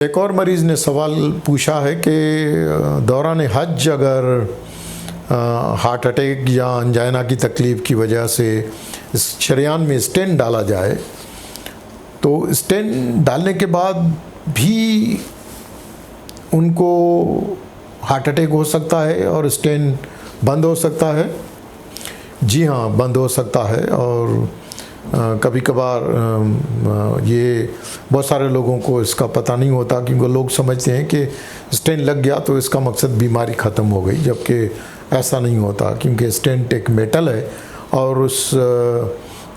एक और मरीज़ ने सवाल पूछा है कि दौरान हज अगर हार्ट अटैक या अंजाइना की तकलीफ़ की वजह से इस शरेयान में स्टेंट डाला जाए तो स्टेंट डालने के बाद भी उनको हार्ट अटैक हो सकता है और स्टेंट बंद हो सकता है। जी हाँ, बंद हो सकता है। और कभी कभार ये बहुत सारे लोगों को इसका पता नहीं होता क्योंकि लोग समझते हैं कि स्टेंट लग गया तो इसका मकसद बीमारी ख़त्म हो गई, जबकि ऐसा नहीं होता क्योंकि स्टेंट एक मेटल है और उस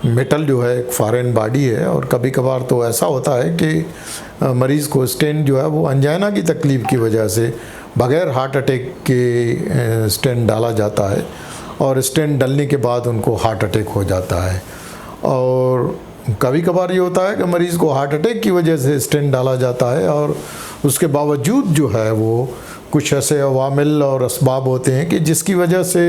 मेटल जो है एक फॉरेन बॉडी है। और कभी कभार तो ऐसा होता है कि मरीज़ को स्टेंट जो है वो अंजाइना की तकलीफ़ की वजह से बग़ैर हार्ट अटैक के स्टेंट डाला जाता है और स्टेंट डलने के बाद उनको हार्ट अटैक हो जाता है। और कभी कभार ये होता है कि मरीज़ को हार्ट अटैक की वजह से स्टेंट डाला जाता है और उसके बावजूद जो है वो कुछ ऐसे अवामिल और असबाब होते हैं कि जिसकी वजह से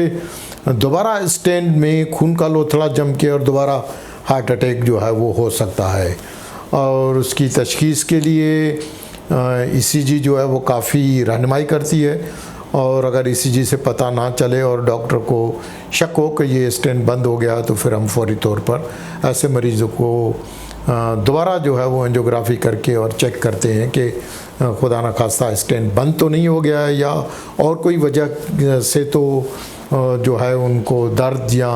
दोबारा स्टेंट में खून का लोथड़ा जम के और दोबारा हार्ट अटैक जो है वो हो सकता है। और उसकी तशख़ीस के लिए ईसीजी जो है वो काफ़ी रहनुमाई करती है। और अगर ईसीजी से पता ना चले और डॉक्टर को शक हो कि ये स्टेंट बंद हो गया तो फिर हम फौरी तौर पर ऐसे मरीज़ों को दोबारा जो है वो एंजियोग्राफी करके और चेक करते हैं कि खुदा न खास्ता स्टेंट बंद तो नहीं हो गया है या और कोई वजह से तो जो है उनको दर्द या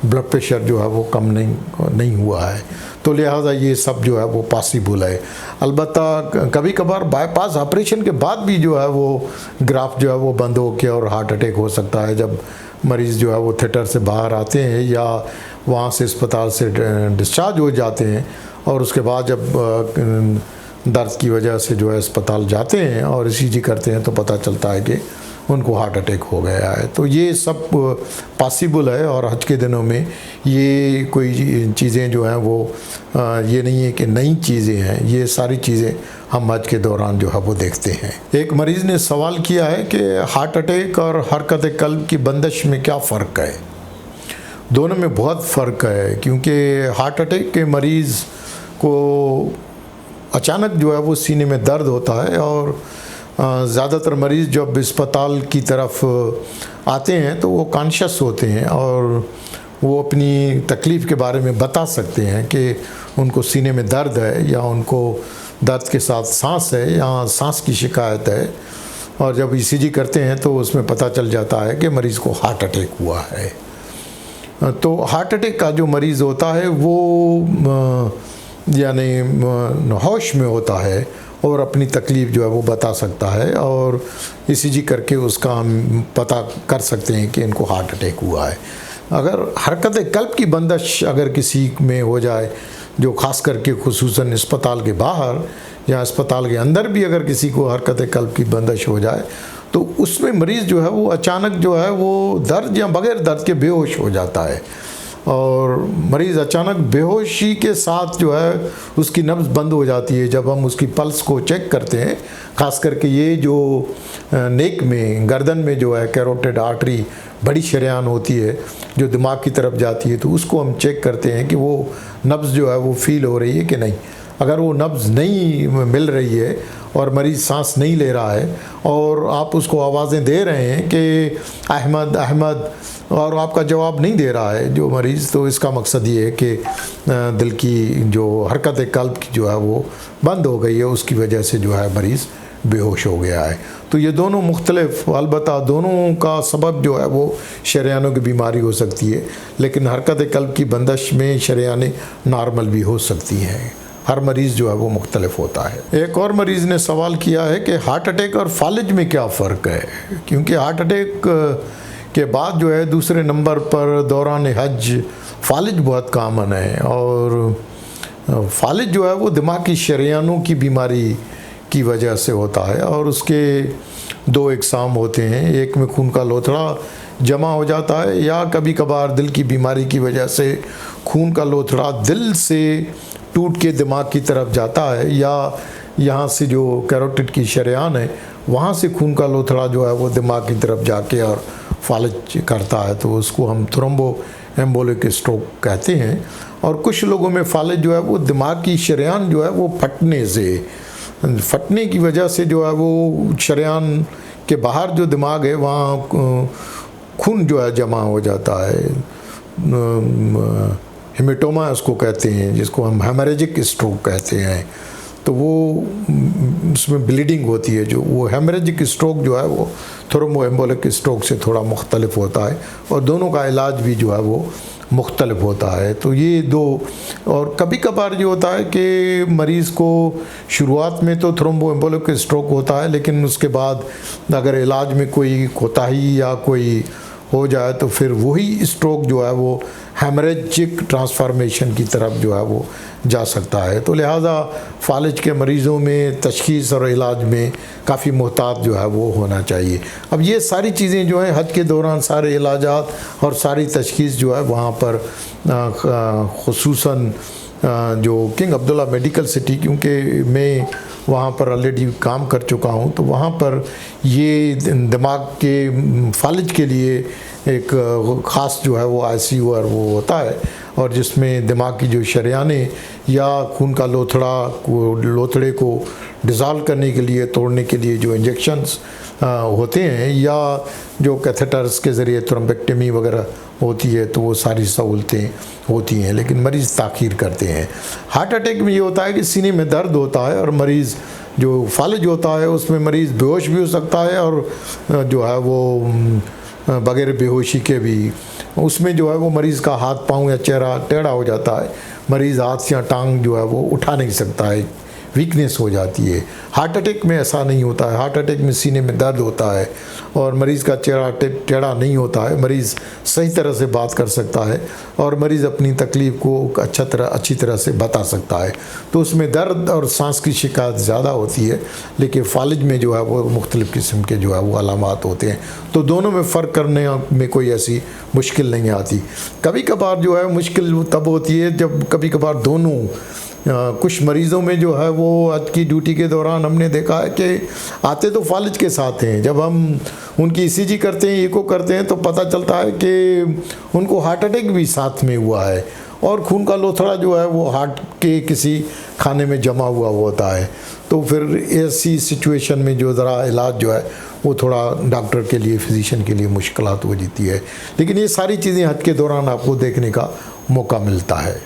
ब्लड प्रेशर जो है वो कम नहीं हुआ है। तो लिहाजा ये सब जो है वो पॉसिबल है। अलबत्ता कभी कभार बाईपास ऑपरेशन के बाद भी जो है वो ग्राफ जो है वो बंद हो के और हार्ट अटैक हो सकता है जब मरीज़ जो है वो थिएटर से बाहर आते हैं या वहाँ से अस्पताल से डिस्चार्ज हो जाते हैं और उसके बाद जब दर्द की वजह से जो है अस्पताल जाते हैं और ईसीजी करते हैं तो पता चलता है कि उनको हार्ट अटैक हो गया है। तो ये सब पॉसिबल है और हज के दिनों में ये कोई चीज़ें जो हैं वो ये नहीं है कि नई चीज़ें हैं, ये सारी चीज़ें हम हज के दौरान जो है वो देखते हैं। एक मरीज़ ने सवाल किया है कि हार्ट अटैक और हरकत कल्ब की बंदिश में क्या फ़र्क है। दोनों में बहुत फ़र्क है क्योंकि हार्ट अटैक के मरीज़ को अचानक जो है वो सीने में दर्द होता है और ज़्यादातर मरीज़ जब अस्पताल की तरफ आते हैं तो वो कॉन्शियस होते हैं और वो अपनी तकलीफ़ के बारे में बता सकते हैं कि उनको सीने में दर्द है या उनको दर्द के साथ सांस है या सांस की शिकायत है। और जब ईसीजी करते हैं तो उसमें पता चल जाता है कि मरीज़ को हार्ट अटैक हुआ है। तो हार्ट अटैक का जो मरीज़ होता है वो यानी होश में होता है और अपनी तकलीफ़ जो है वो बता सकता है और ईसीजी करके उसका हम पता कर सकते हैं कि इनको हार्ट अटैक हुआ है। अगर हरकत कल्ब की बंदिश अगर किसी में हो जाए, जो ख़ास करके खुसूसन अस्पताल के बाहर या अस्पताल के अंदर भी अगर किसी को हरकत कल्ब की बंदिश हो जाए तो उसमें मरीज़ जो है वो अचानक जो है वो दर्द या बग़ैर दर्द के बेहोश हो जाता है और मरीज़ अचानक बेहोशी के साथ जो है उसकी नब्ज़ बंद हो जाती है। जब हम उसकी पल्स को चेक करते हैं, ख़ास करके ये जो नेक में गर्दन में जो है कैरोटिड आर्टरी बड़ी शरेयान होती है जो दिमाग की तरफ जाती है, तो उसको हम चेक करते हैं कि वो नब्ज़ जो है वो फ़ील हो रही है कि नहीं। अगर वो नब्ज़ नहीं मिल रही है और मरीज़ सांस नहीं ले रहा है और आप उसको आवाज़ें दे रहे हैं कि अहमद अहमद और आपका जवाब नहीं दे रहा है जो मरीज़, तो इसका मकसद ये है कि दिल की जो हरकत कल्ब की जो है वो बंद हो गई है, उसकी वजह से जो है मरीज़ बेहोश हो गया है। तो ये दोनों मुख्तलिफ, अलबत्ता दोनों का सबब जो है वो शरेयानों की बीमारी हो सकती है, लेकिन हरकत कल्ब की बंदिश में शरेयानें नॉर्मल भी हो सकती हैं। हर मरीज़ जो है वो मुख्तलिफ होता है। एक और मरीज़ ने सवाल किया है कि हार्ट अटैक और फालिज में क्या फ़र्क है, क्योंकि हार्ट अटैक के बाद जो है दूसरे नंबर पर दौरान हज फालिज बहुत कामन है। और फालिज जो है वो दिमागी शरेयानों की बीमारी की वजह से होता है और उसके दो इकसाम होते हैं। एक में खून का लोथड़ा जमा हो जाता है या कभी कभार दिल की बीमारी की वजह से खून का लोथड़ा दिल से टूट के दिमाग की तरफ जाता है या यहाँ से जो कैरोटिड की शरेयान है वहाँ से खून का लोथड़ा जो है वो दिमाग की तरफ जाके और फालिज करता है, तो उसको हम थ्रोम्बो एम्बोलिक स्ट्रोक कहते हैं। और कुछ लोगों में फालिज जो है वो दिमाग की शरेयान जो है वो फटने से फटने की वजह से जो है वो शरेयान के बाहर जो दिमाग है वहाँ खून जो है जमा हो जाता है, हेमेटोमा उसको कहते हैं, जिसको हम हेमरेजिक स्ट्रोक कहते हैं। तो वो उसमें ब्लीडिंग होती है। जो वो हेमरेजिक स्ट्रोक जो है वो थ्रोम्बोएम्बोलिक स्ट्रोक से थोड़ा मुख्तलिफ होता है और दोनों का इलाज भी जो है वो मुख्तलिफ होता है। तो ये दो, और कभी कभार जो होता है कि मरीज़ को शुरुआत में तो थ्रोम्बोएम्बोलिक स्ट्रोक होता है, लेकिन उसके बाद अगर इलाज में कोई कोताही या कोई हो जाए तो फिर वही स्ट्रोक जो है वो हेमरेजिक ट्रांसफॉर्मेशन की तरफ जो है वो जा सकता है। तो लिहाजा फालिज के मरीज़ों में तशख़ीस और इलाज में काफ़ी मोहतात जो है वो होना चाहिए। अब ये सारी चीज़ें जो हैं हज के दौरान सारे इलाजात और सारी तशख़ीस जो है वहाँ पर ख़ुसूसन जो किंग अब्दुल्ला मेडिकल सिटी, क्योंकि मैं वहाँ पर ऑलरेडी काम कर चुका हूँ, तो वहाँ पर ये दिमाग के फालिज के लिए एक ख़ास जो है वो ICU और वो होता है, और जिसमें दिमाग की जो शरेयाने या खून का लोथड़े को डिज़ॉल्व करने के लिए, तोड़ने के लिए जो इंजेक्शंस होते हैं या जो कैथेटर्स के ज़रिए थ्रोम्बेक्टमी वगैरह होती है, तो वो सारी सहूलतें होती हैं, लेकिन मरीज़ ताख़ीर करते हैं। हार्ट अटैक में ये होता है कि सीने में दर्द होता है और मरीज़ जो फालिज होता है उसमें मरीज़ बेहोश भी हो सकता है, और जो है वो बगैर बेहोशी के भी उसमें जो है वो मरीज़ का हाथ पाँव या चेहरा टेढ़ा हो जाता है, मरीज़ हाथ या टांग जो है वो उठा नहीं सकता है, वीकनेस हो जाती है। हार्ट अटैक में ऐसा नहीं होता है। हार्ट अटैक में सीने में दर्द होता है और मरीज़ का चेहरा टेढ़ा नहीं होता है, मरीज़ सही तरह से बात कर सकता है और मरीज़ अपनी तकलीफ़ को अच्छी तरह से बता सकता है। तो उसमें दर्द और सांस की शिकायत ज़्यादा होती है, लेकिन फालिज में जो है वो मुख्तलिफ़ किस्म के जो है वो अलामात होते हैं। तो दोनों में फ़र्क करने में कोई ऐसी मुश्किल नहीं आती। कभी कभार जो है मुश्किल तब होती है जब कभी कभार दोनों कुछ मरीज़ों में जो है वो आज की ड्यूटी के दौरान हमने देखा है कि आते तो फालिज के साथ हैं, जब हम उनकी ECG करते हैं, एको करते हैं, तो पता चलता है कि उनको हार्ट अटैक भी साथ में हुआ है और खून का लोथड़ा जो है वो हार्ट के किसी खाने में जमा हुआ होता है। तो फिर ऐसी सिचुएशन में जो ज़रा इलाज जो है वो थोड़ा डॉक्टर के लिए, फिजिशियन के लिए मुश्किलात हो जाती है। लेकिन ये सारी चीज़ें हज के दौरान आपको देखने का मौका मिलता है।